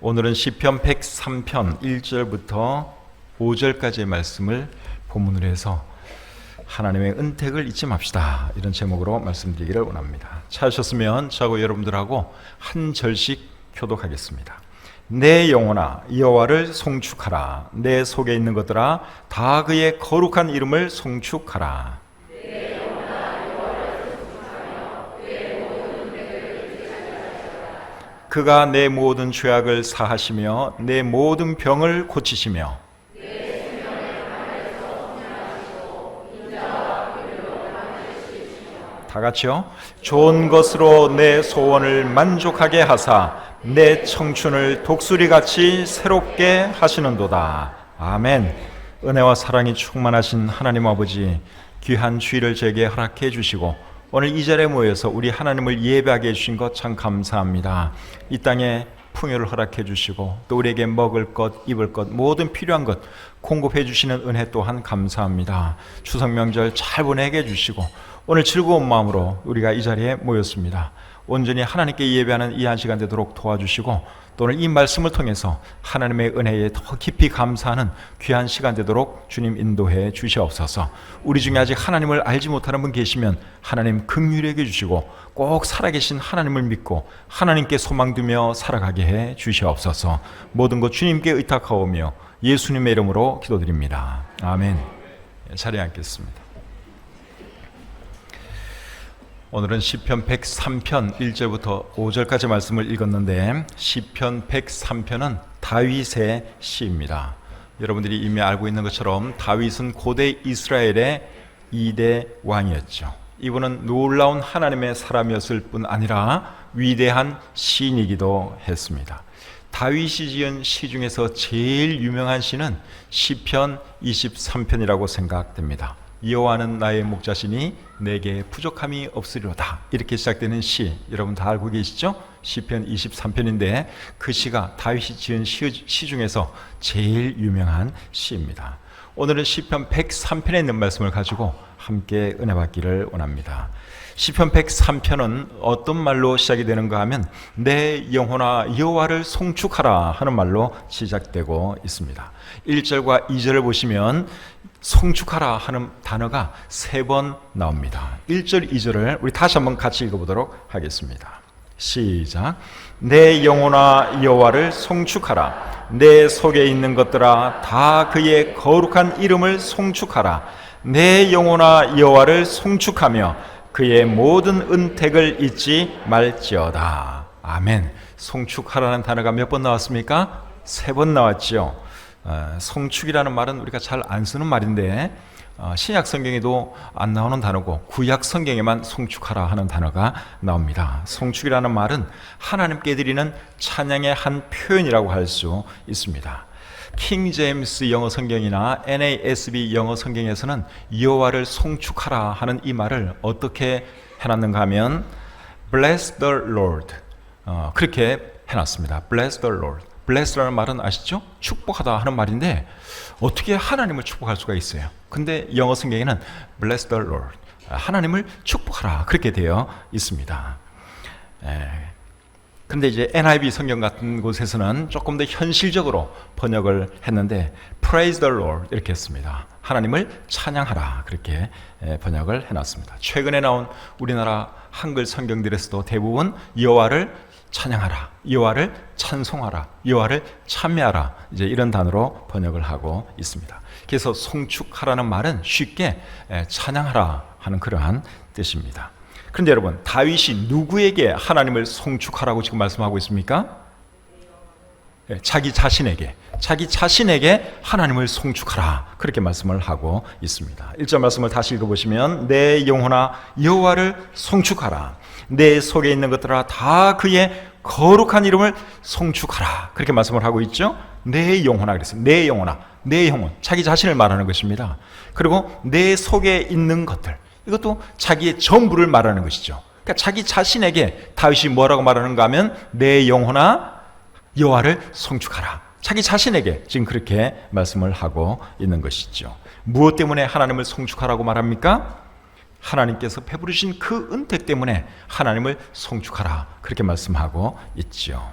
오늘은 시편 103편 1절부터 5절까지의 말씀을 본문으로 해서 하나님의 은택을 잊지 맙시다, 이런 제목으로 말씀드리기를 원합니다. 찾으셨으면 저하고 여러분들하고 한 절씩 교독하겠습니다. 내 영혼아 여호와를 송축하라. 내 속에 있는 것들아 다 그의 거룩한 이름을 송축하라. 그가 내 모든 죄악을 사하시며 내 모든 병을 고치시며 다 같이요. 좋은 것으로 내 소원을 만족하게 하사 내 청춘을 독수리같이 새롭게 하시는도다. 아멘. 은혜와 사랑이 충만하신 하나님 아버지, 귀한 주일을 제게 허락해 주시고 오늘 이 자리에 모여서 우리 하나님을 예배하게 해주신 것 참 감사합니다. 이 땅에 풍요를 허락해 주시고 또 우리에게 먹을 것, 입을 것, 모든 필요한 것 공급해 주시는 은혜 또한 감사합니다. 추석 명절 잘 보내게 해주시고 오늘 즐거운 마음으로 우리가 이 자리에 모였습니다. 온전히 하나님께 예배하는 이 한 시간 되도록 도와주시고 또 오늘 이 말씀을 통해서 하나님의 은혜에 더 깊이 감사하는 귀한 시간 되도록 주님 인도해 주시옵소서. 우리 중에 아직 하나님을 알지 못하는 분 계시면 하나님 긍휼히 여겨 주시고 꼭 살아계신 하나님을 믿고 하나님께 소망 두며 살아가게 해 주시옵소서. 모든 것 주님께 의탁하오며 예수님의 이름으로 기도드립니다. 아멘. 자리에 앉겠습니다. 오늘은 시편 103편 1절부터 5절까지 말씀을 읽었는데, 시편 103편은 다윗의 시입니다. 여러분들이 이미 알고 있는 것처럼 다윗은 고대 이스라엘의 2대 왕이었죠. 이분은 놀라운 하나님의 사람이었을 뿐 아니라 위대한 시인이기도 했습니다. 다윗이 지은 시 중에서 제일 유명한 시는 시편 23편이라고 생각됩니다. 여호와는 나의 목자시니 내게 부족함이 없으리로다, 이렇게 시작되는 시 여러분 다 알고 계시죠? 시편 23편인데 그 시가 다윗이 지은 시 중에서 제일 유명한 시입니다. 오늘은 시편 103편에 있는 말씀을 가지고 함께 은혜 받기를 원합니다. 시편 103편은 어떤 말로 시작이 되는가 하면 내 영혼아 여호와를 송축하라 하는 말로 시작되고 있습니다. 1절과 2절을 보시면 송축하라 하는 단어가 3번 나옵니다. 1절, 2절을 우리 다시 한번 같이 읽어보도록 하겠습니다. 시작. 내 영혼아 여호와를 송축하라. 내 속에 있는 것들아 다 그의 거룩한 이름을 송축하라. 내 영혼아 여호와를 송축하며 그의 모든 은택을 잊지 말지어다. 아멘. 송축하라는 단어가 몇 번 나왔습니까? 3번 나왔죠. 송축이라는 말은 우리가 잘 안 쓰는 말인데 신약 성경에도 안 나오는 단어고 구약 성경에만 송축하라 하는 단어가 나옵니다. 송축이라는 말은 하나님께 드리는 찬양의 한 표현이라고 할 수 있습니다. 킹 제임스 영어 성경이나 NASB 영어 성경에서는 여호와를 송축하라 하는 이 말을 어떻게 해놨는가 하면 Bless the Lord, 그렇게 해놨습니다. Bless the Lord. bless라는 말은 아시죠? 축복하다 하는 말인데 어떻게 하나님을 축복할 수가 있어요? 근데 영어 성경에는 bless the Lord, 하나님을 축복하라, 그렇게 되어 있습니다. 근데 이제 NIV 성경 같은 곳에서는 조금 더 현실적으로 번역을 했는데 praise the Lord 이렇게 했습니다. 하나님을 찬양하라, 그렇게 번역을 해놨습니다. 최근에 나온 우리나라 한글 성경들에서도 대부분 여호와를 찬양하라, 여호와를 찬송하라, 여호와를 찬미하라, 이제 이런 단어로 번역을 하고 있습니다. 그래서 송축하라는 말은 쉽게 찬양하라 하는 그러한 뜻입니다. 그런데 여러분, 다윗이 누구에게 하나님을 송축하라고 지금 말씀하고 있습니까? 자기 자신에게 하나님을 송축하라, 그렇게 말씀을 하고 있습니다. 1절 말씀을 다시 읽어보시면 내 영혼아 여호와를 송축하라. 내 속에 있는 것들아 다 그의 거룩한 이름을 송축하라, 그렇게 말씀을 하고 있죠. 내 영혼아 그랬어요. 내 영혼아, 내 영혼, 자기 자신을 말하는 것입니다. 그리고 내 속에 있는 것들, 이것도 자기의 전부를 말하는 것이죠. 그러니까 자기 자신에게 다윗이 뭐라고 말하는가 하면 내 영혼아 여호와를 송축하라. 자기 자신에게 지금 그렇게 말씀을 하고 있는 것이죠. 무엇 때문에 하나님을 송축하라고 말합니까? 하나님께서 베푸르신 그 은택 때문에 하나님을 송축하라, 그렇게 말씀하고 있죠.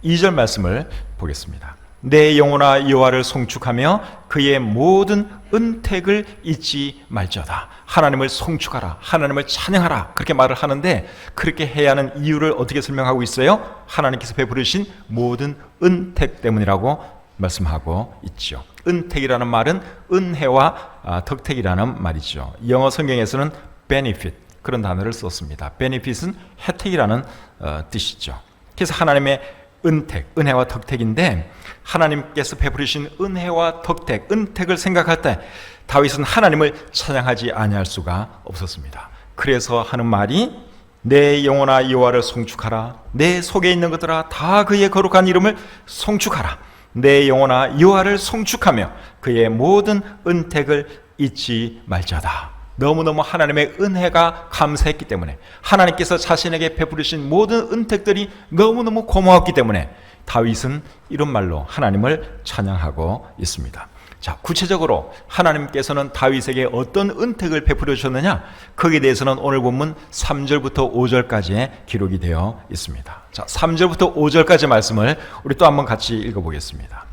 2절 말씀을 보겠습니다. 내 영혼아 여호와를 송축하며 그의 모든 은택을 잊지 말지어다. 하나님을 송축하라, 하나님을 찬양하라, 그렇게 말을 하는데, 그렇게 해야 하는 이유를 어떻게 설명하고 있어요? 하나님께서 베풀으신 모든 은택 때문이라고 말씀하고 있죠. 은택이라는 말은 은혜와 덕택이라는 말이죠. 영어 성경에서는 benefit, 그런 단어를 썼습니다. benefit은 혜택이라는 뜻이죠. 그래서 하나님의 은택, 은혜와 덕택인데, 하나님께서 베푸르신 은혜와 덕택, 은택을 생각할 때 다윗은 하나님을 찬양하지 아니할 수가 없었습니다. 그래서 하는 말이 내 영혼아 여호와를 송축하라. 내 속에 있는 것들아 다 그의 거룩한 이름을 송축하라. 내 영혼아 여호와를 송축하며 그의 모든 은택을 잊지 말자다. 너무너무 하나님의 은혜가 감사했기 때문에, 하나님께서 자신에게 베푸르신 모든 은택들이 너무너무 고마웠기 때문에 다윗은 이런 말로 하나님을 찬양하고 있습니다. 자, 구체적으로 하나님께서는 다윗에게 어떤 은택을 베풀어 주셨느냐? 거기에 대해서는 오늘 본문 3절부터 5절까지의 기록이 되어 있습니다. 자, 3절부터 5절까지 말씀을 우리 또 한번 같이 읽어보겠습니다.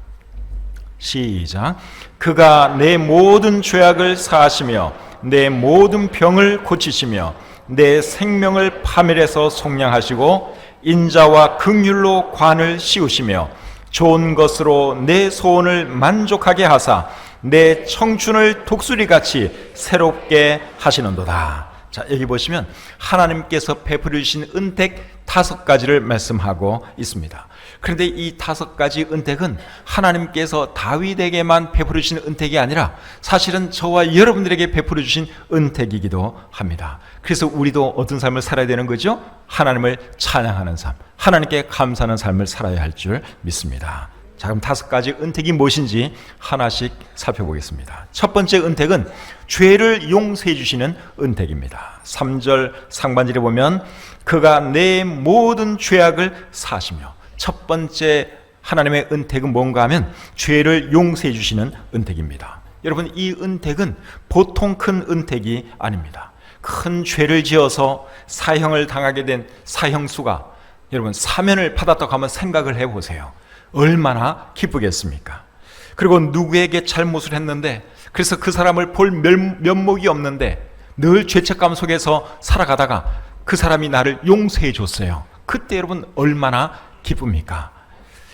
시작. 그가 내 모든 죄악을 사하시며 내 모든 병을 고치시며 내 생명을 파멸해서 속량하시고 인자와 긍휼로 관을 씌우시며 좋은 것으로 내 소원을 만족하게 하사 내 청춘을 독수리같이 새롭게 하시는도다. 자, 여기 보시면 하나님께서 베풀어 주신 은택 5가지를 말씀하고 있습니다. 그런데 이 5가지 은택은 하나님께서 다윗에게만 베풀어 주신 은택이 아니라 사실은 저와 여러분들에게 베풀어 주신 은택이기도 합니다. 그래서 우리도 어떤 삶을 살아야 되는 거죠? 하나님을 찬양하는 삶, 하나님께 감사하는 삶을 살아야 할 줄 믿습니다. 자, 그럼 5가지 은택이 무엇인지 하나씩 살펴보겠습니다. 첫 번째 은택은 죄를 용서해 주시는 은택입니다. 3절 상반절에 보면 그가 내 모든 죄악을 사하시며, 첫 번째 하나님의 은택은 뭔가 하면 죄를 용서해 주시는 은택입니다. 여러분, 이 은택은 보통 큰 은택이 아닙니다. 큰 죄를 지어서 사형을 당하게 된 사형수가 여러분 사면을 받았다고 하면 생각을 해보세요. 얼마나 기쁘겠습니까? 그리고 누구에게 잘못을 했는데, 그래서 그 사람을 볼 면목이 없는데 늘 죄책감 속에서 살아가다가 그 사람이 나를 용서해 줬어요. 그때 여러분 얼마나 기쁩니까?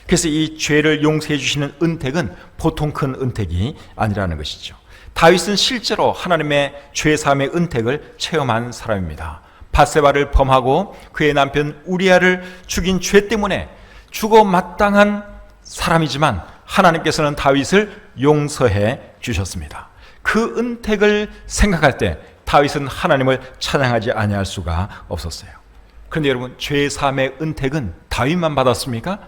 그래서 이 죄를 용서해 주시는 은택은 보통 큰 은택이 아니라는 것이죠. 다윗은 실제로 하나님의 죄 사함의 은택을 체험한 사람입니다. 밧세바를 범하고 그의 남편 우리아를 죽인 죄 때문에 죽어 마땅한 사람이지만 하나님께서는 다윗을 용서해 주셨습니다. 그 은택을 생각할 때 다윗은 하나님을 찬양하지 아니할 수가 없었어요. 그런데 여러분, 죄 사함의 은택은 다윗만 받았습니까?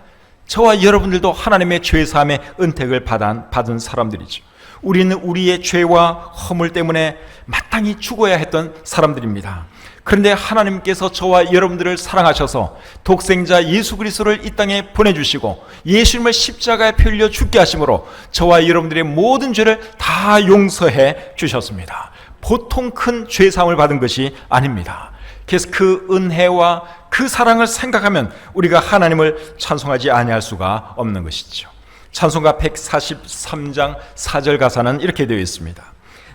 저와 여러분들도 하나님의 죄 사함의 은택을 받은 사람들이죠. 우리는 우리의 죄와 허물 때문에 마땅히 죽어야 했던 사람들입니다. 그런데 하나님께서 저와 여러분들을 사랑하셔서 독생자 예수 그리스도를 이 땅에 보내주시고 예수님을 십자가에 펴려 죽게 하심으로 저와 여러분들의 모든 죄를 다 용서해 주셨습니다. 보통 큰 죄사함을 받은 것이 아닙니다. 그래서 그 은혜와 그 사랑을 생각하면 우리가 하나님을 찬송하지 아니할 수가 없는 것이죠. 찬송가 143장 4절 가사는 이렇게 되어 있습니다.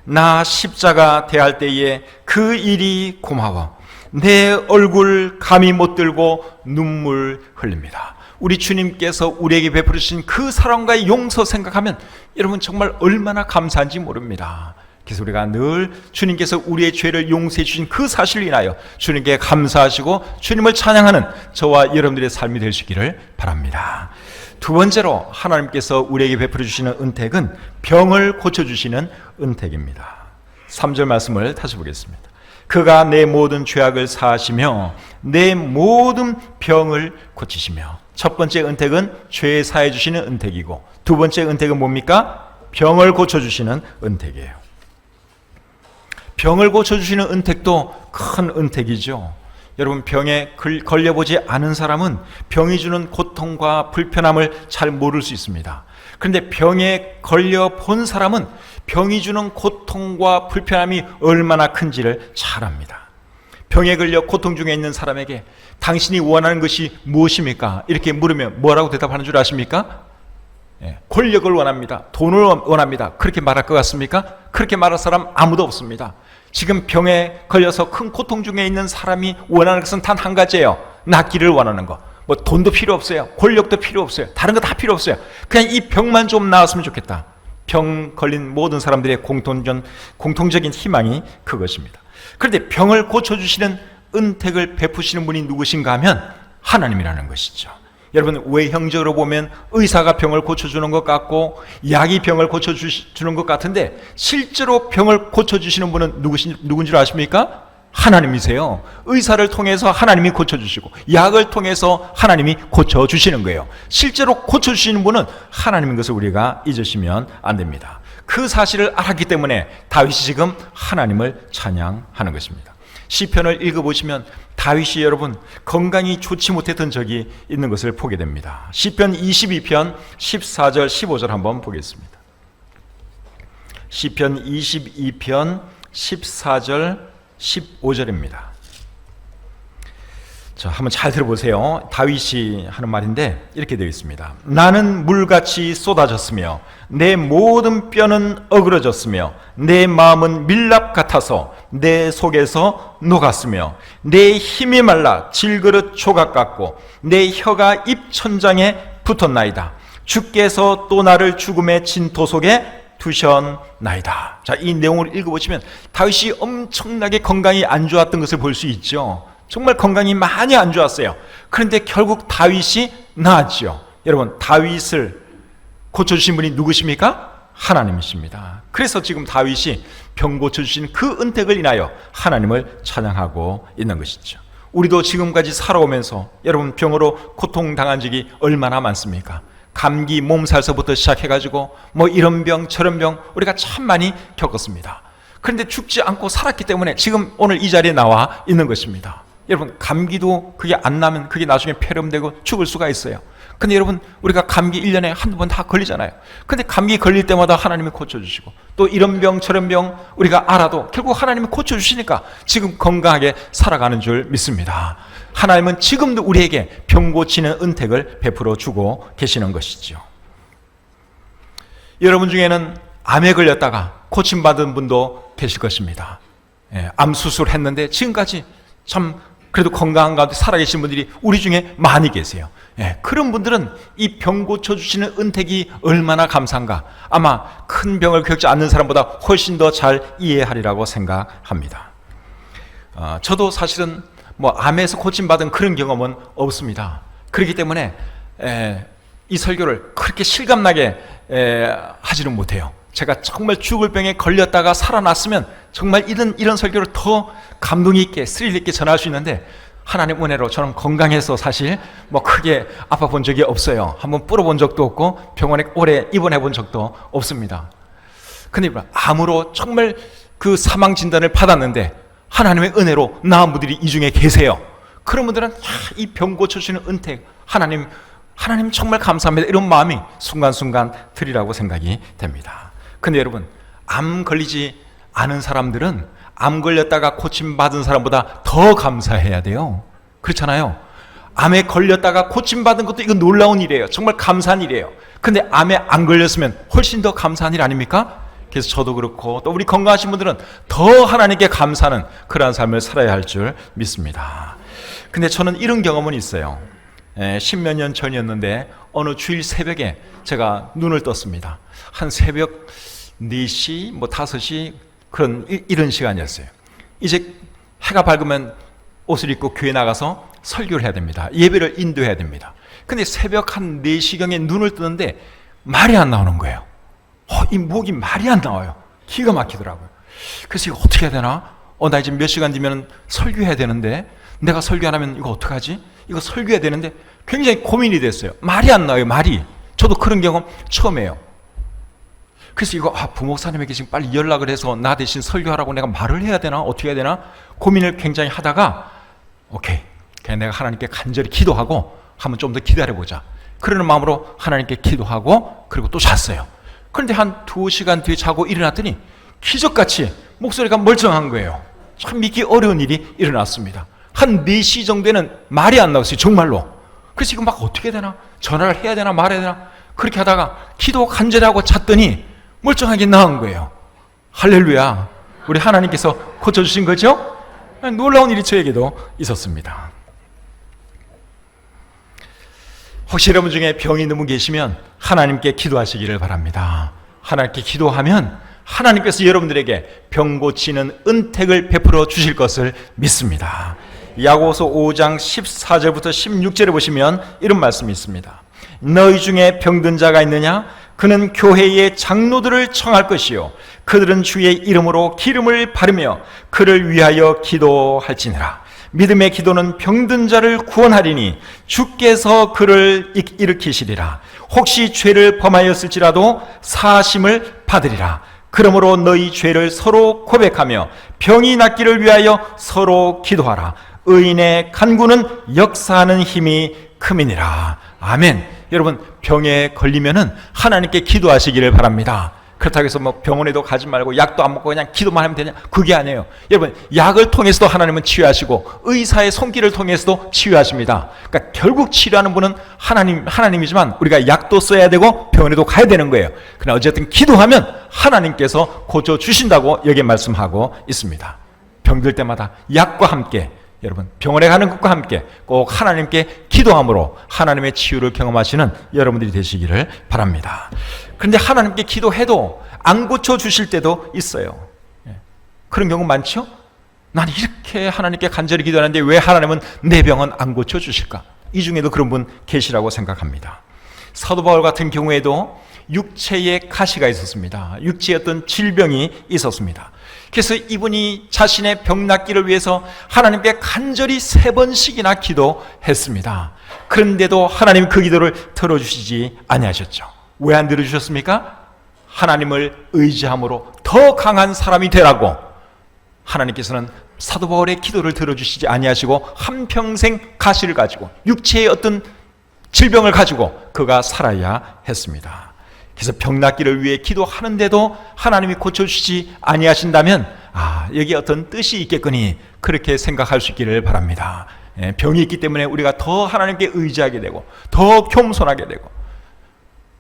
나 십자가 대할 때에 그 일이 고마워 내 얼굴 감히 못 들고 눈물 흘립니다. 우리 주님께서 우리에게 베푸르신 그 사랑과 용서 생각하면 여러분 정말 얼마나 감사한지 모릅니다. 그래서 우리가 늘 주님께서 우리의 죄를 용서해 주신 그 사실로 인하여 주님께 감사하시고 주님을 찬양하는 저와 여러분들의 삶이 될 수 있기를 바랍니다. 두 번째로 하나님께서 우리에게 베풀어 주시는 은택은 병을 고쳐주시는 은택입니다. 3절 말씀을 다시 보겠습니다. 그가 내 모든 죄악을 사하시며 내 모든 병을 고치시며. 첫 번째 은택은 죄 사해 주시는 은택이고, 두 번째 은택은 뭡니까? 병을 고쳐주시는 은택이에요. 병을 고쳐주시는 은택도 큰 은택이죠. 여러분, 병에 걸려보지 않은 사람은 병이 주는 고통과 불편함을 잘 모를 수 있습니다. 그런데 병에 걸려본 사람은 병이 주는 고통과 불편함이 얼마나 큰지를 잘 압니다. 병에 걸려 고통 중에 있는 사람에게 당신이 원하는 것이 무엇입니까? 이렇게 물으면 뭐라고 대답하는 줄 아십니까? 권력을 원합니다. 돈을 원합니다. 그렇게 말할 것 같습니까? 그렇게 말할 사람 아무도 없습니다. 지금 병에 걸려서 큰 고통 중에 있는 사람이 원하는 것은 단 한 가지예요. 낫기를 원하는 거. 뭐 돈도 필요 없어요. 권력도 필요 없어요. 다른 거 다 필요 없어요. 그냥 이 병만 좀 나았으면 좋겠다. 병 걸린 모든 사람들의 공통적인 희망이 그것입니다. 그런데 병을 고쳐주시는 은택을 베푸시는 분이 누구신가 하면 하나님이라는 것이죠. 여러분, 외형적으로 보면 의사가 병을 고쳐주는 것 같고 약이 병을 고쳐주는 것 같은데 실제로 병을 고쳐주시는 분은 누군 줄 아십니까? 하나님이세요. 의사를 통해서 하나님이 고쳐주시고 약을 통해서 하나님이 고쳐주시는 거예요. 실제로 고쳐주시는 분은 하나님인 것을 우리가 잊으시면 안 됩니다. 그 사실을 알았기 때문에 다윗이 지금 하나님을 찬양하는 것입니다. 시편을 읽어보시면 다윗이 여러분 건강이 좋지 못했던 적이 있는 것을 보게 됩니다. 시편 22편 14절 15절 한번 보겠습니다. 시편 22편 14절 15절입니다. 자, 한번 잘 들어보세요. 다윗이 하는 말인데 이렇게 되어 있습니다. 나는 물같이 쏟아졌으며 내 모든 뼈는 어그러졌으며 내 마음은 밀랍 같아서 내 속에서 녹았으며 내 힘이 말라 질그릇 조각 같고 내 혀가 입천장에 붙었나이다. 주께서 또 나를 죽음의 진토 속에 두셨나이다. 자, 이 내용을 읽어보시면 다윗이 엄청나게 건강이 안 좋았던 것을 볼 수 있죠. 정말 건강이 많이 안 좋았어요. 그런데 결국 다윗이 나았죠. 여러분, 다윗을 고쳐주신 분이 누구십니까? 하나님이십니다. 그래서 지금 다윗이 병 고쳐주신 그 은택을 인하여 하나님을 찬양하고 있는 것이죠. 우리도 지금까지 살아오면서 여러분 병으로 고통당한 적이 얼마나 많습니까? 감기, 몸살서부터 시작해가지고 뭐 이런 병 저런 병 우리가 참 많이 겪었습니다. 그런데 죽지 않고 살았기 때문에 지금 오늘 이 자리에 나와 있는 것입니다. 여러분, 감기도 그게 안 나면 그게 나중에 폐렴되고 죽을 수가 있어요. 근데 여러분, 우리가 감기 1년에 한두 번 다 걸리잖아요. 근데 감기 걸릴 때마다 하나님이 고쳐주시고 또 이런 병 저런 병 우리가 알아도 결국 하나님이 고쳐주시니까 지금 건강하게 살아가는 줄 믿습니다. 하나님은 지금도 우리에게 병 고치는 은택을 베풀어 주고 계시는 것이죠. 여러분 중에는 암에 걸렸다가 고침받은 분도 계실 것입니다. 암 수술했는데 지금까지 참 그래도 건강한 가운데 살아계신 분들이 우리 중에 많이 계세요. 그런 분들은 이 병 고쳐주시는 은택이 얼마나 감사한가, 아마 큰 병을 겪지 않는 사람보다 훨씬 더 잘 이해하리라고 생각합니다. 저도 사실은 뭐 암에서 고침받은 그런 경험은 없습니다. 그렇기 때문에 이 설교를 그렇게 실감나게 하지는 못해요. 제가 정말 죽을 병에 걸렸다가 살아났으면 정말 이런 설교를 더 감동 있게 스릴 있게 전할 수 있는데 하나님 은혜로 저는 건강해서 사실 뭐 크게 아파 본 적이 없어요. 한번 불어본 적도 없고 병원에 오래 입원해 본 적도 없습니다. 근데 암으로 정말 그 사망 진단을 받았는데 하나님의 은혜로 나은 분들이 이 중에 계세요. 그런 분들은 이 병 고쳐주시는 은택 하나님 정말 감사합니다. 이런 마음이 순간순간 드리라고 생각이 됩니다. 근데 여러분, 암 걸리지 않은 사람들은 암 걸렸다가 고침받은 사람보다 더 감사해야 돼요. 그렇잖아요. 암에 걸렸다가 고침받은 것도 이건 놀라운 일이에요. 정말 감사한 일이에요. 근데 암에 안 걸렸으면 훨씬 더 감사한 일 아닙니까? 그래서 저도 그렇고 또 우리 건강하신 분들은 더 하나님께 감사하는 그러한 삶을 살아야 할 줄 믿습니다. 근데 저는 이런 경험은 있어요. 10몇 년 전이었는데 어느 주일 새벽에 제가 눈을 떴습니다. 한 새벽 4시, 뭐 5시 그런 이런 시간이었어요. 이제 해가 밝으면 옷을 입고 교회 나가서 설교를 해야 됩니다. 예배를 인도해야 됩니다. 근데 새벽 한 4시경에 눈을 뜨는데 말이 안 나오는 거예요. 이 목이 말이 안 나와요. 기가 막히더라고요. 그래서 이거 어떻게 해야 되나? 나 이제 몇 시간 뒤면 설교해야 되는데 내가 설교 안 하면 이거 어떡하지? 이거 설교해야 되는데 굉장히 고민이 됐어요. 말이 안 나와요. 말이. 저도 그런 경험 처음이에요. 그래서 이거 부목사님에게 지금 빨리 연락을 해서 나 대신 설교하라고 내가 말을 해야 되나? 어떻게 해야 되나? 고민을 굉장히 하다가 오케이, 그냥 내가 하나님께 간절히 기도하고 한번 좀 더 기다려보자. 그러는 마음으로 하나님께 기도하고 그리고 또 잤어요. 그런데 한 2시간 뒤에 자고 일어났더니 기적같이 목소리가 멀쩡한 거예요. 참 믿기 어려운 일이 일어났습니다. 한 4시 정도에는 말이 안 나왔어요. 정말로. 그래서 이거 막 어떻게 되나? 전화를 해야 되나 말아야 되나? 그렇게 하다가 기도 간절하고 잤더니 멀쩡하게 나은 거예요. 할렐루야. 우리 하나님께서 고쳐주신 거죠? 놀라운 일이 저에게도 있었습니다. 혹시 여러분 중에 병이 너무 계시면 하나님께 기도하시기를 바랍니다. 하나님께 기도하면 하나님께서 여러분들에게 병 고치는 은택을 베풀어 주실 것을 믿습니다. 야고보서 5장 14절부터 16절에 보시면 이런 말씀이 있습니다. 너희 중에 병든 자가 있느냐? 그는 교회의 장로들을 청할 것이요 그들은 주의 이름으로 기름을 바르며 그를 위하여 기도할지니라. 믿음의 기도는 병든 자를 구원하리니 주께서 그를 일으키시리라. 혹시 죄를 범하였을지라도 사하심을 받으리라. 그러므로 너희 죄를 서로 고백하며 병이 낫기를 위하여 서로 기도하라. 의인의 간구는 역사하는 힘이 큼이니라. 아멘. 여러분, 병에 걸리면은 하나님께 기도하시기를 바랍니다. 그렇다고 해서 뭐 병원에도 가지 말고 약도 안 먹고 그냥 기도만 하면 되냐? 그게 아니에요. 여러분, 약을 통해서도 하나님은 치유하시고 의사의 손길을 통해서도 치유하십니다. 그러니까 결국 치료하는 분은 하나님이지만 우리가 약도 써야 되고 병원에도 가야 되는 거예요. 그러나 어쨌든 기도하면 하나님께서 고쳐주신다고 여기에 말씀하고 있습니다. 병들 때마다 약과 함께 여러분 병원에 가는 것과 함께 꼭 하나님께 기도함으로 하나님의 치유를 경험하시는 여러분들이 되시기를 바랍니다. 그런데 하나님께 기도해도 안 고쳐주실 때도 있어요. 그런 경우 많죠? 나는 이렇게 하나님께 간절히 기도하는데 왜 하나님은 내 병은 안 고쳐주실까? 이 중에도 그런 분 계시라고 생각합니다. 사도 바울 같은 경우에도 육체에 가시가 있었습니다. 육체에 어떤 질병이 있었습니다. 그래서 이분이 자신의 병 낫기를 위해서 하나님께 간절히 3번씩이나 기도했습니다. 그런데도 하나님 그 기도를 들어주시지 아니하셨죠. 왜 안 들어주셨습니까? 하나님을 의지함으로 더 강한 사람이 되라고 하나님께서는 사도 바울의 기도를 들어주시지 아니하시고 한평생 가시를 가지고 육체의 어떤 질병을 가지고 그가 살아야 했습니다. 그래서 병 낫기를 위해 기도하는데도 하나님이 고쳐주시지 아니하신다면 여기 어떤 뜻이 있겠거니 그렇게 생각할 수 있기를 바랍니다. 병이 있기 때문에 우리가 더 하나님께 의지하게 되고 더 겸손하게 되고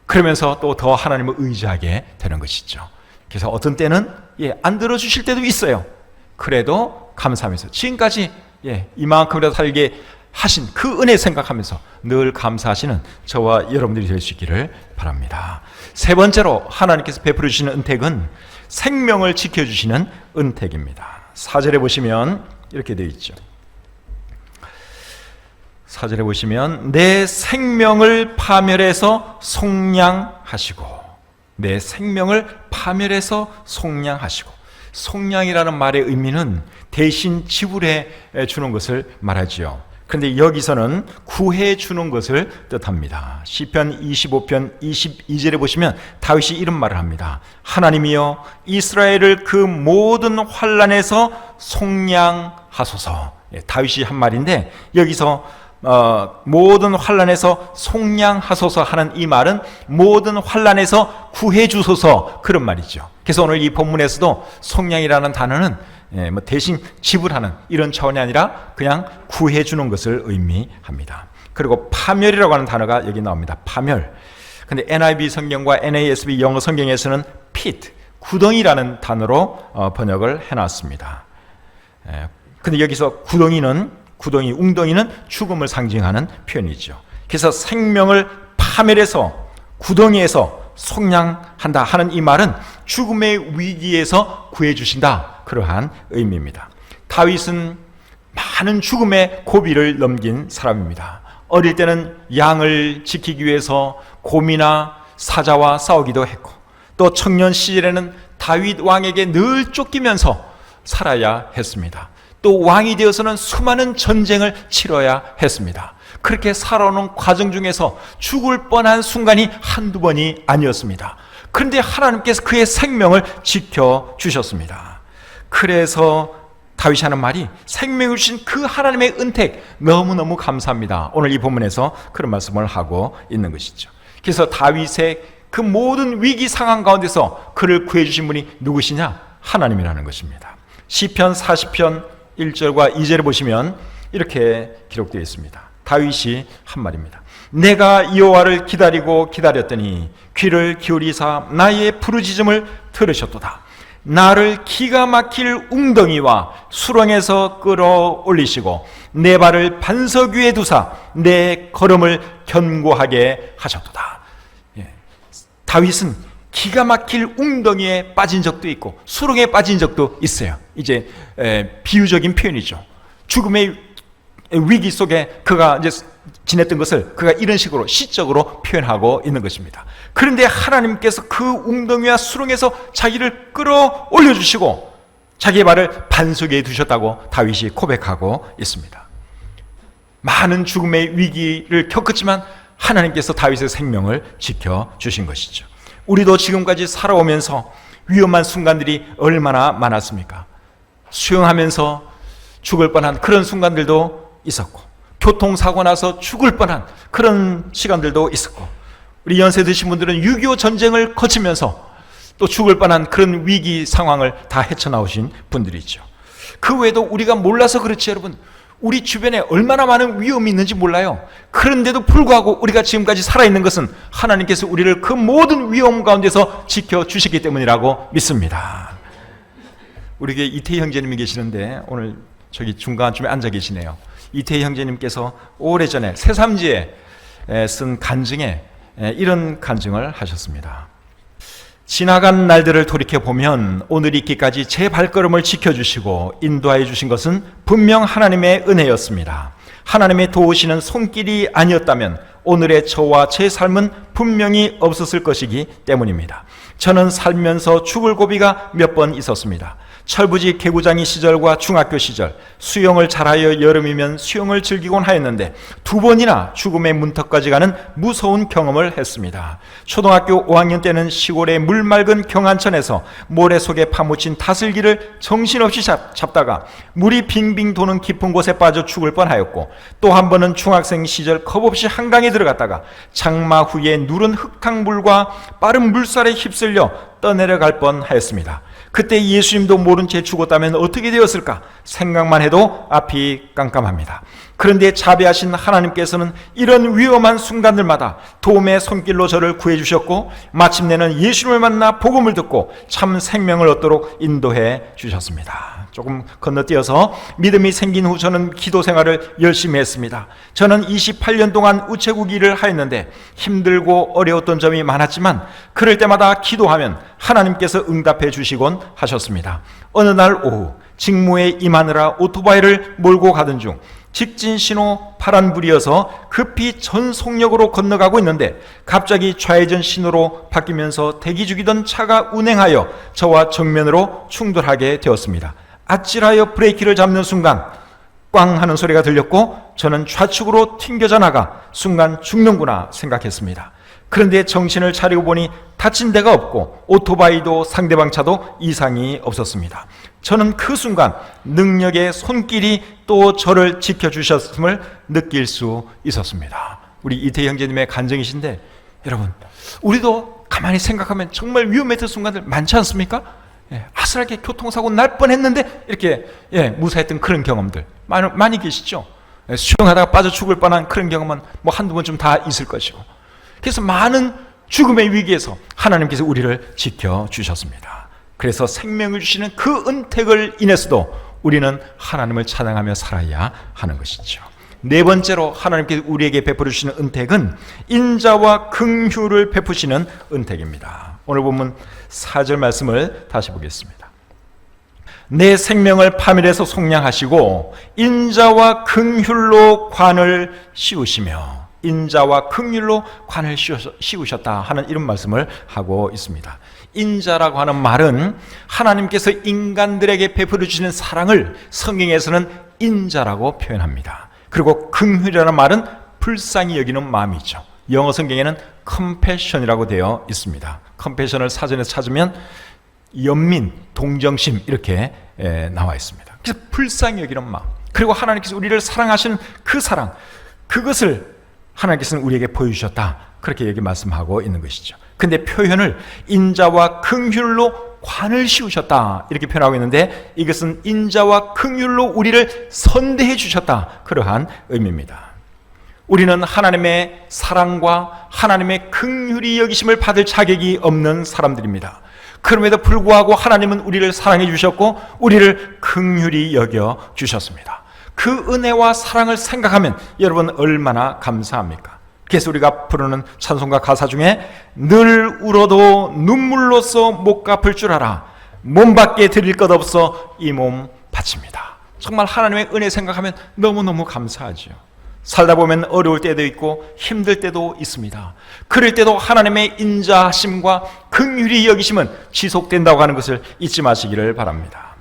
그러면서 또 더 하나님을 의지하게 되는 것이죠. 그래서 어떤 때는 안 들어주실 때도 있어요. 그래도 감사하면서 지금까지 이만큼이라도 살게 하신 그 은혜 생각하면서 늘 감사하시는 저와 여러분들이 될 수 있기를 바랍니다. 3번째로 하나님께서 베풀어 주시는 은택은 생명을 지켜주시는 은택입니다. 4절에 보시면 이렇게 되어 있죠. 4절에 보시면 내 생명을 파멸해서 속량하시고 내 생명을 파멸해서 속량하시고 속량이라는 말의 의미는 대신 지불해 주는 것을 말하지요. 그런데 여기서는 구해 주는 것을 뜻합니다. 시편 25편 22절에 보시면 다윗이 이런 말을 합니다. 하나님이여 이스라엘을 그 모든 환난에서 속량하소서. 다윗이 한 말인데 여기서 모든 환난에서 속량하소서 하는 이 말은 모든 환난에서 구해 주소서 그런 말이죠. 그래서 오늘 이 본문에서도 속량이라는 단어는 대신 지불하는 이런 차원이 아니라 그냥 구해주는 것을 의미합니다. 그리고 파멸이라고 하는 단어가 여기 나옵니다. 파멸. 근데 NIV 성경과 NASB 영어 성경에서는 pit, 구덩이라는 단어로 번역을 해놨습니다. 근데 여기서 구덩이, 웅덩이는 죽음을 상징하는 표현이죠. 그래서 생명을 파멸해서 구덩이에서 속량한다 하는 이 말은 죽음의 위기에서 구해주신다 그러한 의미입니다. 다윗은 많은 죽음의 고비를 넘긴 사람입니다. 어릴 때는 양을 지키기 위해서 곰이나 사자와 싸우기도 했고 또 청년 시절에는 다윗 왕에게 늘 쫓기면서 살아야 했습니다. 또 왕이 되어서는 수많은 전쟁을 치러야 했습니다. 그렇게 살아오는 과정 중에서 죽을 뻔한 순간이 한두 번이 아니었습니다. 그런데 하나님께서 그의 생명을 지켜주셨습니다. 그래서 다윗이 하는 말이 생명을 주신 그 하나님의 은택 너무너무 감사합니다. 오늘 이 본문에서 그런 말씀을 하고 있는 것이죠. 그래서 다윗의 그 모든 위기 상황 가운데서 그를 구해주신 분이 누구시냐? 하나님이라는 것입니다. 시편 40편 1절과 2절을 보시면 이렇게 기록되어 있습니다. 다윗이 한 말입니다. 내가 여호와를 기다리고 기다렸더니 귀를 기울이사 나의 부르짖음을 들으셨도다. 나를 기가 막힐 웅덩이와 수렁에서 끌어올리시고 내 발을 반석 위에 두사 내 걸음을 견고하게 하셨도다. 다윗은 기가 막힐 웅덩이에 빠진 적도 있고 수렁에 빠진 적도 있어요. 이제 비유적인 표현이죠. 죽음의 위기 속에 그가 이제 지냈던 것을 그가 이런 식으로 시적으로 표현하고 있는 것입니다. 그런데 하나님께서 그 웅덩이와 수렁에서 자기를 끌어올려 주시고 자기의 발을 반석 위에 두셨다고 다윗이 고백하고 있습니다. 많은 죽음의 위기를 겪었지만 하나님께서 다윗의 생명을 지켜주신 것이죠. 우리도 지금까지 살아오면서 위험한 순간들이 얼마나 많았습니까? 수영하면서 죽을 뻔한 그런 순간들도 있었고, 교통사고 나서 죽을 뻔한 그런 시간들도 있었고, 우리 연세 드신 분들은 6.25 전쟁을 거치면서 또 죽을 뻔한 그런 위기 상황을 다 헤쳐나오신 분들이죠. 그 외에도 우리가 몰라서 그렇지 여러분, 우리 주변에 얼마나 많은 위험이 있는지 몰라요. 그런데도 불구하고 우리가 지금까지 살아있는 것은 하나님께서 우리를 그 모든 위험 가운데서 지켜주시기 때문이라고 믿습니다. 우리 이태희 형제님이 계시는데 오늘 저기 중간쯤에 앉아 계시네요. 이태희 형제님께서 오래전에 새삼지에 쓴 간증에 이런 간증을 하셨습니다. 지나간 날들을 돌이켜보면 오늘 있기까지 제 발걸음을 지켜주시고 인도하여 주신 것은 분명 하나님의 은혜였습니다. 하나님의 도우시는 손길이 아니었다면 오늘의 저와 제 삶은 분명히 없었을 것이기 때문입니다. 저는 살면서 죽을 고비가 몇 번 있었습니다. 철부지 개구장이 시절과 중학교 시절, 수영을 잘하여 여름이면 수영을 즐기곤 하였는데 2번이나 죽음의 문턱까지 가는 무서운 경험을 했습니다. 초등학교 5학년 때는 시골의 물 맑은 경안천에서 모래 속에 파묻힌 다슬기를 정신없이 잡다가 물이 빙빙 도는 깊은 곳에 빠져 죽을 뻔하였고, 또 한 번은 중학생 시절 겁없이 한강에 들어갔다가 장마 후에 누른 흙탕물과 빠른 물살에 휩쓸려 떠내려갈 뻔하였습니다. 그때 예수님도 모른 채 죽었다면 어떻게 되었을까 생각만 해도 앞이 깜깜합니다. 그런데 자비하신 하나님께서는 이런 위험한 순간들마다 도움의 손길로 저를 구해주셨고, 마침내는 예수님을 만나 복음을 듣고 참 생명을 얻도록 인도해 주셨습니다. 조금 건너뛰어서 믿음이 생긴 후 저는 기도 생활을 열심히 했습니다. 저는 28년 동안 우체국 일을 하였는데 힘들고 어려웠던 점이 많았지만 그럴 때마다 기도하면 하나님께서 응답해 주시곤 하셨습니다. 어느 날 오후 직무에 임하느라 오토바이를 몰고 가던 중 직진 신호 파란불이어서 급히 전 속력으로 건너가고 있는데 갑자기 좌회전 신호로 바뀌면서 대기 중이던 차가 운행하여 저와 정면으로 충돌하게 되었습니다. 아찔하여 브레이크를 잡는 순간 꽝 하는 소리가 들렸고 저는 좌측으로 튕겨져 나가 순간 죽는구나 생각했습니다. 그런데 정신을 차리고 보니 다친 데가 없고 오토바이도 상대방 차도 이상이 없었습니다. 저는 그 순간 능력의 손길이 또 저를 지켜주셨음을 느낄 수 있었습니다. 우리 이태희 형제님의 간증이신데 여러분, 우리도 가만히 생각하면 정말 위험했던 순간들 많지 않습니까? 아슬하게 교통사고 날 뻔했는데 이렇게 무사했던 그런 경험들 많이 계시죠? 수영하다가 빠져 죽을 뻔한 그런 경험은 뭐 한두 번쯤 다 있을 것이고, 그래서 많은 죽음의 위기에서 하나님께서 우리를 지켜주셨습니다. 그래서 생명을 주시는 그 은택을 인해서도 우리는 하나님을 찬양하며 살아야 하는 것이죠. 네 번째로 하나님께서 우리에게 베풀어 주시는 은택은 인자와 긍휼을 베푸시는 은택입니다. 오늘 본문 4절 말씀을 다시 보겠습니다. 내 생명을 파멸해서 속량하시고 인자와 긍휼로 관을 씌우시며, 인자와 긍휼로 관을 씌우셨다 하는 이런 말씀을 하고 있습니다. 인자라고 하는 말은 하나님께서 인간들에게 베풀어 주시는 사랑을 성경에서는 인자라고 표현합니다. 그리고 긍휼이라는 말은 불쌍히 여기는 마음이죠. 영어 성경에는 compassion이라고 되어 있습니다. compassion을 사전에 찾으면 연민, 동정심 이렇게 나와 있습니다. 그래서 불쌍히 여기는 마음, 그리고 하나님께서 우리를 사랑하시는 그 사랑, 그것을 하나님께서는 우리에게 보여주셨다, 그렇게 여기 말씀하고 있는 것이죠. 근데 표현을 인자와 긍휼로 관을 씌우셨다 이렇게 표현하고 있는데, 이것은 인자와 긍휼로 우리를 선대해 주셨다, 그러한 의미입니다. 우리는 하나님의 사랑과 하나님의 긍휼히 여기심을 받을 자격이 없는 사람들입니다. 그럼에도 불구하고 하나님은 우리를 사랑해 주셨고 우리를 긍휼히 여겨 주셨습니다. 그 은혜와 사랑을 생각하면 여러분 얼마나 감사합니까? 그래서 우리가 부르는 찬송가 가사 중에 늘 울어도 눈물로써 못 갚을 줄 알아 몸 밖에 드릴 것 없어 이 몸 바칩니다. 정말 하나님의 은혜 생각하면 너무너무 감사하죠. 살다 보면 어려울 때도 있고 힘들 때도 있습니다. 그럴 때도 하나님의 인자하심과 긍휼히 여기심은 지속된다고 하는 것을 잊지 마시기를 바랍니다.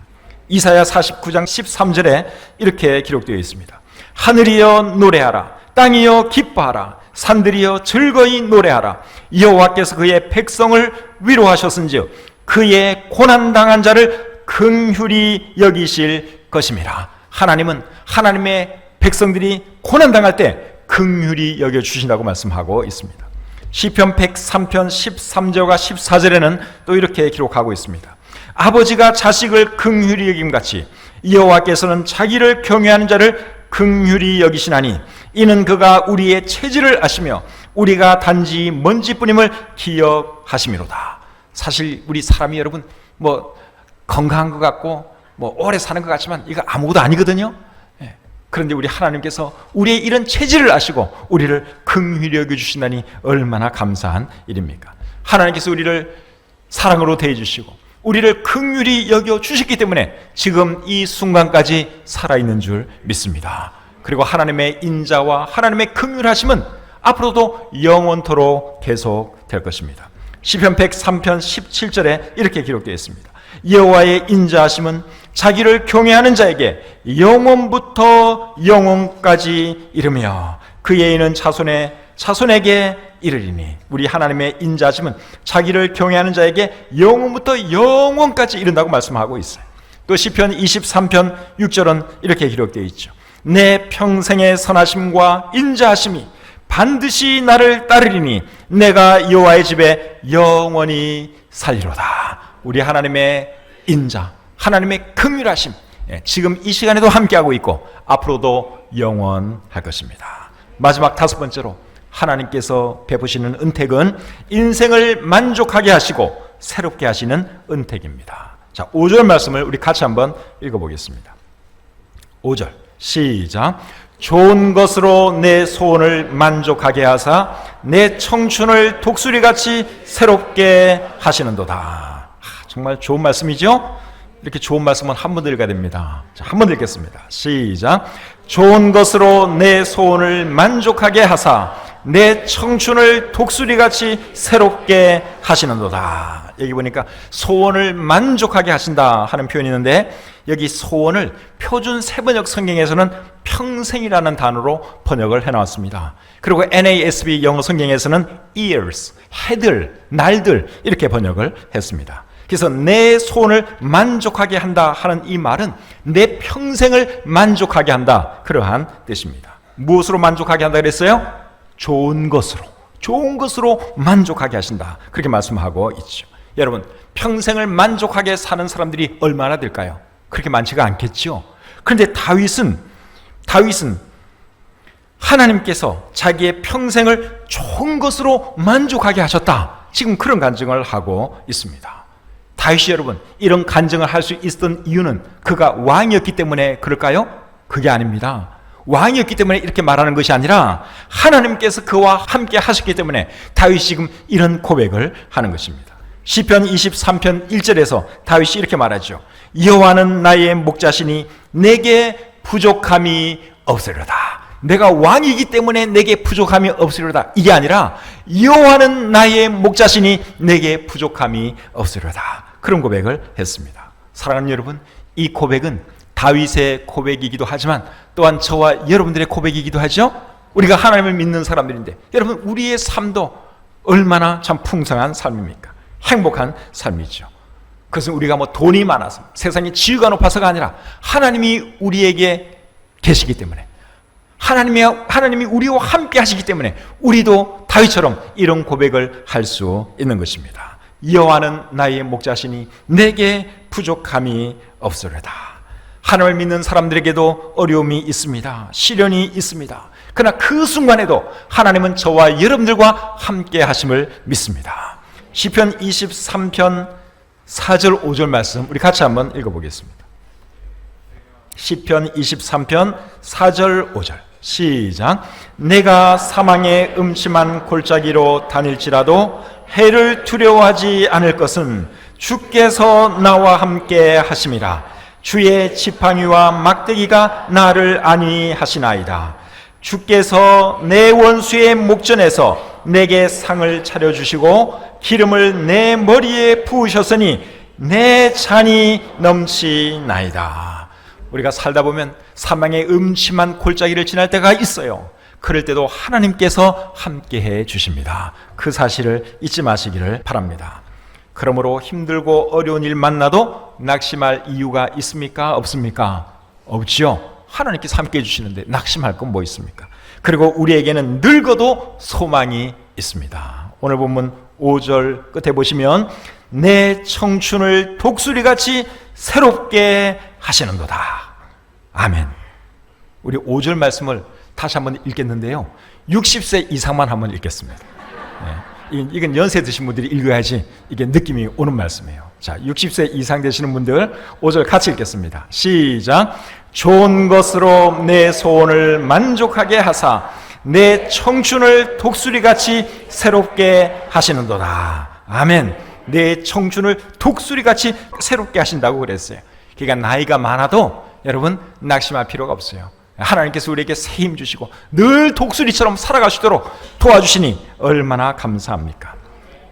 이사야 49장 13절에 이렇게 기록되어 있습니다. 하늘이여 노래하라, 땅이여 기뻐하라, 산들이여 즐거이 노래하라. 여호와께서 그의 백성을 위로하셨은즉 그의 고난당한 자를 긍휼히 여기실 것임이라. 하나님은 하나님의 백성들이 고난당할 때 긍휼히 여겨주신다고 말씀하고 있습니다. 시편 103편 13절과 14절에는 또 이렇게 기록하고 있습니다. 아버지가 자식을 긍휼히 여김같이 여호와께서는 자기를 경외하는 자를 긍휼히 여기시나니 이는 그가 우리의 체질을 아시며 우리가 단지 먼지뿐임을 기억하심이로다. 사실 우리 사람이 여러분 건강한 것 같고 오래 사는 것 같지만 이거 아무것도 아니거든요. 그런데 우리 하나님께서 우리의 이런 체질을 아시고 우리를 긍휼히 여겨주신다니 얼마나 감사한 일입니까? 하나님께서 우리를 사랑으로 대해주시고 우리를 긍휼히 여겨주셨기 때문에 지금 이 순간까지 살아있는 줄 믿습니다. 그리고 하나님의 인자와 하나님의 긍휼하심은 앞으로도 영원토록 계속될 것입니다. 시편 103편 17절에 이렇게 기록되어 있습니다. 여호와의 인자하심은 자기를 경외하는 자에게 영원부터 영원까지 이르며 그의 이는 자손에게 이르리니. 우리 하나님의 인자하심은 자기를 경외하는 자에게 영원부터 영원까지 이른다고 말씀하고 있어요. 또 시편 23편 6절은 이렇게 기록되어 있죠. 내 평생의 선하심과 인자하심이 반드시 나를 따르리니 내가 여호와의 집에 영원히 살리로다. 우리 하나님의 인자, 하나님의 긍휼하심, 지금 이 시간에도 함께하고 있고 앞으로도 영원할 것입니다. 마지막 다섯 번째로 하나님께서 베푸시는 은택은 인생을 만족하게 하시고 새롭게 하시는 은택입니다. 자, 5절 말씀을 우리 같이 한번 읽어보겠습니다. 5절 시작. 좋은 것으로 내 소원을 만족하게 하사 내 청춘을 독수리같이 새롭게 하시는도다. 정말 좋은 말씀이죠? 이렇게 좋은 말씀은 한 번 더 읽어야 됩니다. 자, 한 번 더 읽겠습니다. 시작. 좋은 것으로 내 소원을 만족하게 하사 내 청춘을 독수리같이 새롭게 하시는도다. 여기 보니까 소원을 만족하게 하신다 하는 표현이 있는데 여기 소원을 표준 세번역 성경에서는 평생이라는 단어로 번역을 해놨습니다. 그리고 NASB 영어 성경에서는 years, 해들, 날들 이렇게 번역을 했습니다. 그래서 내 소원을 만족하게 한다 하는 이 말은 내 평생을 만족하게 한다, 그러한 뜻입니다. 무엇으로 만족하게 한다 그랬어요? 좋은 것으로 만족하게 하신다, 그렇게 말씀하고 있죠. 여러분, 평생을 만족하게 사는 사람들이 얼마나 될까요? 그렇게 많지가 않겠죠. 그런데 다윗은 하나님께서 자기의 평생을 좋은 것으로 만족하게 하셨다, 지금 그런 간증을 하고 있습니다. 다윗이 여러분 이런 간증을 할 수 있었던 이유는 그가 왕이었기 때문에 그럴까요? 그게 아닙니다. 왕이었기 때문에 이렇게 말하는 것이 아니라 하나님께서 그와 함께 하셨기 때문에 다윗이 지금 이런 고백을 하는 것입니다. 시편 23편 1절에서 다윗이 이렇게 말하죠. 여호와는 나의 목자시니 내게 부족함이 없으리로다. 내가 왕이기 때문에 내게 부족함이 없으리로다, 이게 아니라 여호와는 나의 목자시니 내게 부족함이 없으리로다, 그런 고백을 했습니다. 사랑하는 여러분, 이 고백은 다윗의 고백이기도 하지만 또한 저와 여러분들의 고백이기도 하죠. 우리가 하나님을 믿는 사람들인데 여러분, 우리의 삶도 얼마나 참 풍성한 삶입니까? 행복한 삶이죠. 그것은 우리가 돈이 많아서 세상의 지위가 높아서가 아니라 하나님이 우리에게 계시기 때문에, 하나님이 우리와 함께 하시기 때문에 우리도 다윗처럼 이런 고백을 할 수 있는 것입니다. 여호와는 나의 목자시니 내게 부족함이 없으리로다. 하나님을 믿는 사람들에게도 어려움이 있습니다. 시련이 있습니다. 그러나 그 순간에도 하나님은 저와 여러분들과 함께 하심을 믿습니다. 시편 23편 4절 5절 말씀 우리 같이 한번 읽어보겠습니다. 시편 23편 4절 5절 시작. 내가 사망의 음침한 골짜기로 다닐지라도 해를 두려워하지 않을 것은 주께서 나와 함께 하심이라. 주의 지팡이와 막대기가 나를 안위하시나이다. 주께서 내 원수의 목전에서 내게 상을 차려주시고 기름을 내 머리에 부으셨으니 내 잔이 넘치나이다. 우리가 살다 보면 사망의 음침한 골짜기를 지날 때가 있어요. 그럴 때도 하나님께서 함께해 주십니다. 그 사실을 잊지 마시기를 바랍니다. 그러므로 힘들고 어려운 일 만나도 낙심할 이유가 있습니까? 없습니까? 없지요. 하나님께서 함께해 주시는데 낙심할 건 뭐 있습니까? 그리고 우리에게는 늙어도 소망이 있습니다. 오늘 본문 5절 끝에 보시면 내 청춘을 독수리같이 새롭게 하시는도다. 아멘. 우리 5절 말씀을 다시 한번 읽겠는데요. 60세 이상만 한번 읽겠습니다. 네. 이건 연세 드신 분들이 읽어야지 이게 느낌이 오는 말씀이에요. 자, 60세 이상 되시는 분들 5절 같이 읽겠습니다. 시작. 좋은 것으로 내 소원을 만족하게 하사 내 청춘을 독수리같이 새롭게 하시는도다. 아멘. 내 청춘을 독수리같이 새롭게 하신다고 그랬어요. 그러니까 나이가 많아도 여러분 낙심할 필요가 없어요. 하나님께서 우리에게 새 힘 주시고 늘 독수리처럼 살아갈 수 있도록 도와주시니 얼마나 감사합니까?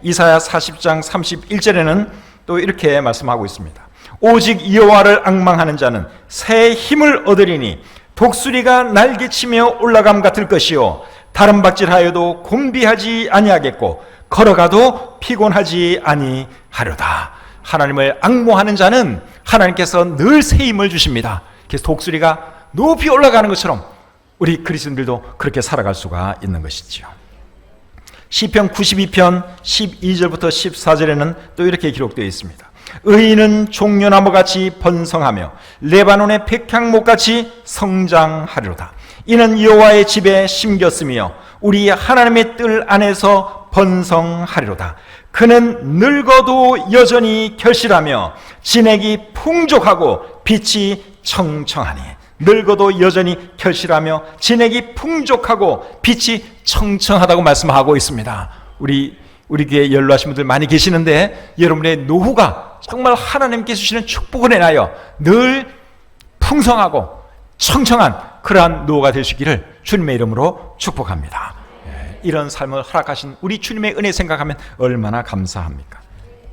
이사야 40장 31절에는 또 이렇게 말씀하고 있습니다. 오직 여호와를 앙망하는 자는 새 힘을 얻으리니 독수리가 날개치며 올라감 같을 것이요 다른 박질하여도 곤비하지 아니하겠고 걸어가도 피곤하지 아니하려다. 하나님을 앙모하는 자는 하나님께서 늘 새 힘을 주십니다. 그래서 독수리가 높이 올라가는 것처럼 우리 그리스도인들도 그렇게 살아갈 수가 있는 것이지요. 시편 92편 12절부터 14절에는 또 이렇게 기록되어 있습니다. 의인은 종려나무같이 번성하며 레바논의 백향목같이 성장하리로다. 이는 여호와의 집에 심겼으며 우리 하나님의 뜰 안에서 번성하리로다. 그는 늙어도 여전히 결실하며 진액이 풍족하고 빛이 청청하니. 늙어도 여전히 결실하며 진액이 풍족하고 빛이 청청하다고 말씀하고 있습니다. 우리 교회에 연로하신 분들 많이 계시는데 여러분의 노후가 정말 하나님께서 주시는 축복을 인하여 늘 풍성하고 청청한 그러한 노후가 되시기를 주님의 이름으로 축복합니다. 이런 삶을 허락하신 우리 주님의 은혜 생각하면 얼마나 감사합니까?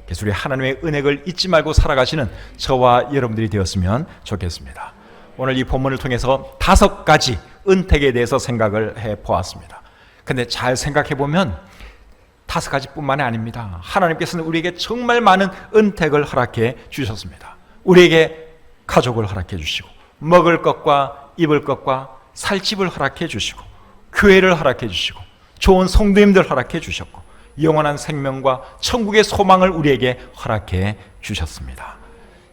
그래서 우리 하나님의 은혜를 잊지 말고 살아가시는 저와 여러분들이 되었으면 좋겠습니다. 오늘 이 본문을 통해서 5가지 은택에 대해서 생각을 해보았습니다. 근데 잘 생각해보면 5가지뿐만이 아닙니다. 하나님께서는 우리에게 정말 많은 은택을 허락해 주셨습니다. 우리에게 가족을 허락해 주시고 먹을 것과 입을 것과 살 집을 허락해 주시고 교회를 허락해 주시고 좋은 성도님들 허락해 주셨고 영원한 생명과 천국의 소망을 우리에게 허락해 주셨습니다.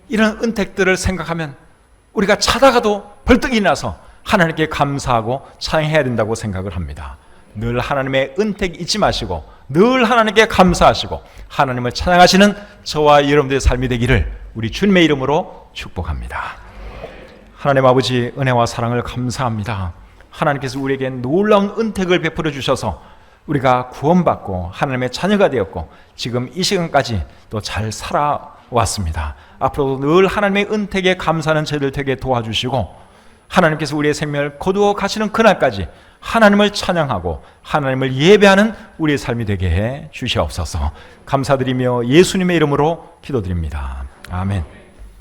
이런 은택들을 생각하면 우리가 자다가도 벌떡 일어나서 하나님께 감사하고 찬양해야 된다고 생각을 합니다. 늘 하나님의 은택 잊지 마시고 늘 하나님께 감사하시고 하나님을 찬양하시는 저와 여러분들의 삶이 되기를 우리 주님의 이름으로 축복합니다. 하나님 아버지 은혜와 사랑을 감사합니다. 하나님께서 우리에게 놀라운 은택을 베풀어 주셔서 우리가 구원받고 하나님의 자녀가 되었고 지금 이 시간까지 또 잘 살아왔습니다. 앞으로도 늘 하나님의 은택에 감사하는 저희들 되게 도와주시고 하나님께서 우리의 생명을 거두어 가시는 그날까지 하나님을 찬양하고 하나님을 예배하는 우리의 삶이 되게 해 주시옵소서. 감사드리며 예수님의 이름으로 기도드립니다. 아멘.